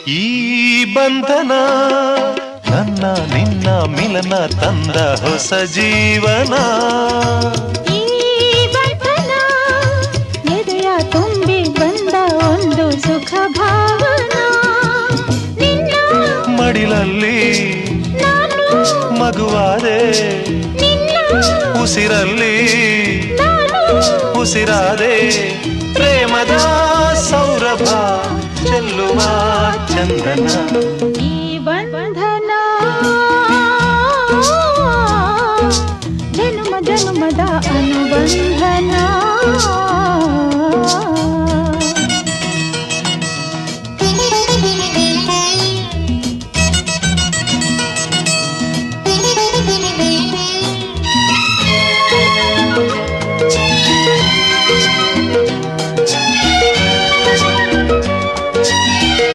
ಈ ಬಂಧನ ನನ್ನ ನಿನ್ನ ಮಿಲನ ತಂದ ಹೊಸ ಜೀವನ. ಈ ಬಂಧನ ಎದೆಯ ತುಂಬಿ ಬಂದ ಒಂದು ಸುಖ ಭಾವನ. ನಿನ್ನ ಮಡಿಲಲ್ಲಿ ನಾನು ಮಗುವಾದೆ, ನಿನ್ನ ಉಸಿರಲ್ಲಿ ನಾನು ಉಸಿರಾದೆ. ಪ್ರೇಮದ ಸೌರಭ ಚೆಲ್ಲುವ ಚಂದನ. ಈ ಬಂಧನ ಜನುಮ ಜನುಮದ ಅನುಬಂಧನ.